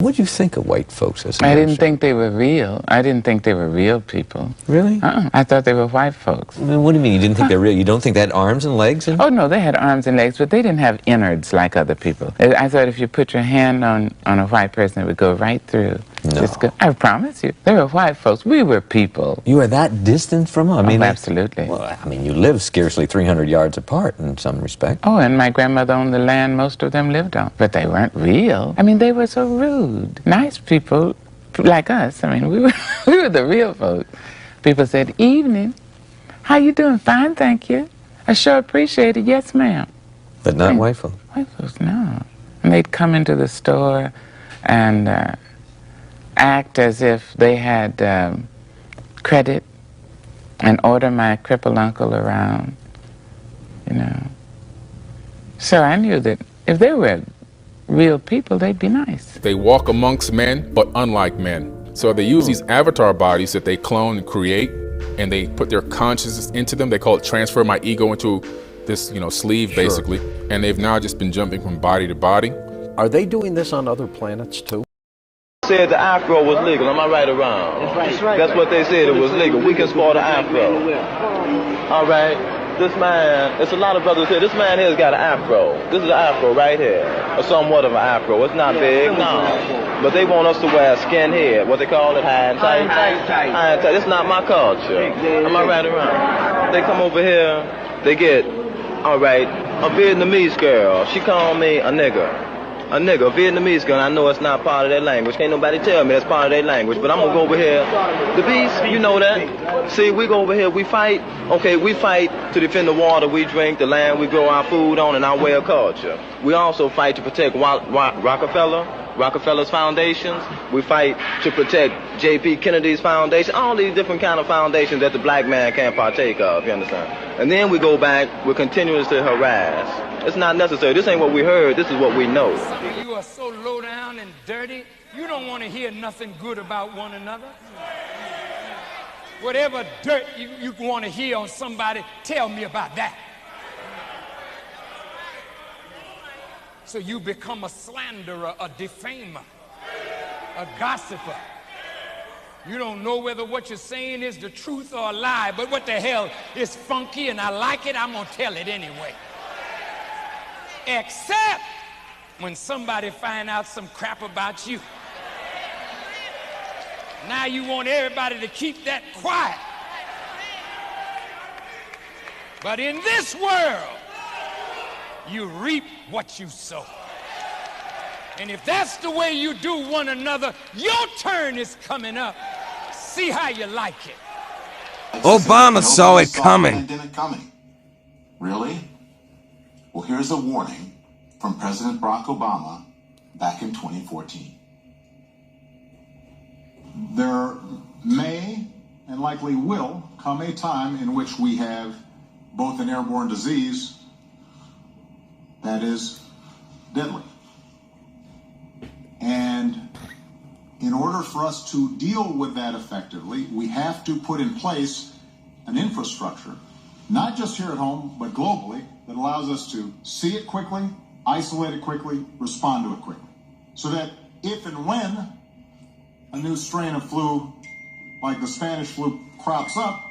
What do you think of white folks as a I young didn't child? think they were real. I didn't think they were real people. Really? I thought they were white folks. What do you mean? You didn't think they're real? You don't think they had arms and legs? And... Oh, no, they had arms and legs, but they didn't have innards like other people. I thought if you put your hand on a white person, it would go right through. No. I promise you. They were white folks. We were people. You were that distant from them? I mean, absolutely. Well, I mean, you live scarcely 300 yards apart in some respect. Oh, and my grandmother owned the land most of them lived on. But they weren't real. I mean, they were so rude. Nice people like us. I mean, we were the real folks. People said, "Evening. How you doing?" "Fine, thank you. I sure appreciate it." "Yes, ma'am." But not white folks? White folks, no. And they'd come into the store and act as if they had credit and order my crippled uncle around, you know. So I knew that if they were real people, they'd be nice. They walk amongst men, but unlike men. So they use these avatar bodies that they clone and create, and they put their consciousness into them. They call it transfer my ego into this, sleeve, basically. And they've now just been jumping from body to body. Are they doing this on other planets too? Said the afro was legal. Am I right or wrong? That's right. That's what they said. It was legal. We can sport an afro. All right. This man, there's a lot of brothers here. This man here's got an afro. This is an afro right here, or somewhat of an afro. It's not big, no. But they want us to wear skin head. What they call it, high and tight. High and tight. It's not my culture. Am I right or wrong? They come over here. They get, all right, a Vietnamese girl. She called me a nigger. A nigga, a Vietnamese girl. I know it's not part of their language. Can't nobody tell me that's part of their language. But I'm gonna go over here. The beast, you know that. See, we go over here, we fight. Okay, we fight to defend the water we drink, the land we grow our food on, and our way of culture. We also fight to protect Rockefeller's foundations. We fight to protect J.P. Kennedy's foundation. All these different kind of foundations that the black man can't partake of, you understand? And then we go back, we're continuously harassed. It's not necessary. This ain't what we heard. This is what we know. Some of you are so low down and dirty, you don't want to hear nothing good about one another. Whatever dirt you want to hear on somebody, tell me about that. So you become a slanderer, a defamer, a gossiper. You don't know whether what you're saying is the truth or a lie, but what the hell is funky and I like it, I'm going to tell it anyway. Except when somebody find out some crap about you. Now you want everybody to keep that quiet. But in this world, you reap what you sow. And if that's the way you do one another, your turn is coming up. See how you like it. Obama saw it coming. Really? Well, here's a warning from President Barack Obama back in 2014. There may and likely will come a time in which we have both an airborne disease that is deadly. And in order for us to deal with that effectively, we have to put in place an infrastructure, not just here at home, but globally, that allows us to see it quickly, isolate it quickly, respond to it quickly. So that if and when a new strain of flu, like the Spanish flu, crops up,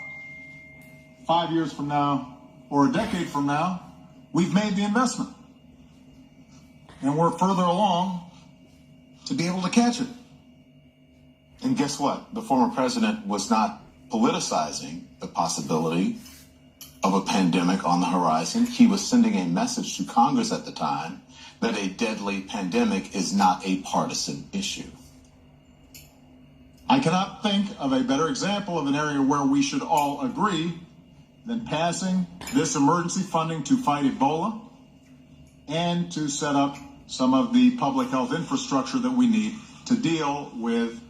5 years from now or a decade from now, we've made the investment. And we're further along to be able to catch it. And guess what? The former president was not politicizing the possibility of a pandemic on the horizon. He was sending a message to Congress at the time that a deadly pandemic is not a partisan issue. I cannot think of a better example of an area where we should all agree than passing this emergency funding to fight Ebola and to set up some of the public health infrastructure that we need to deal with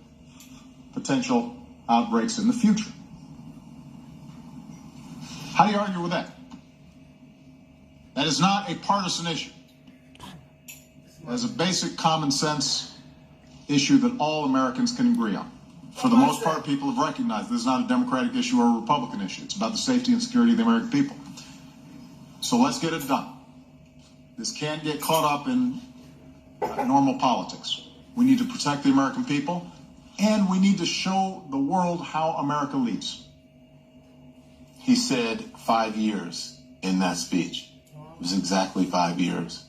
potential outbreaks in the future. How do you argue with that? That is not a partisan issue. As a basic common sense issue that all Americans can agree on. For the most part, people have recognized this is not a Democratic issue or a Republican issue. It's about the safety and security of the American people. So let's get it done. This can't get caught up in normal politics. we need to protect the American people, and we need to show the world how America leads. He said 5 years in that speech. It was exactly 5 years.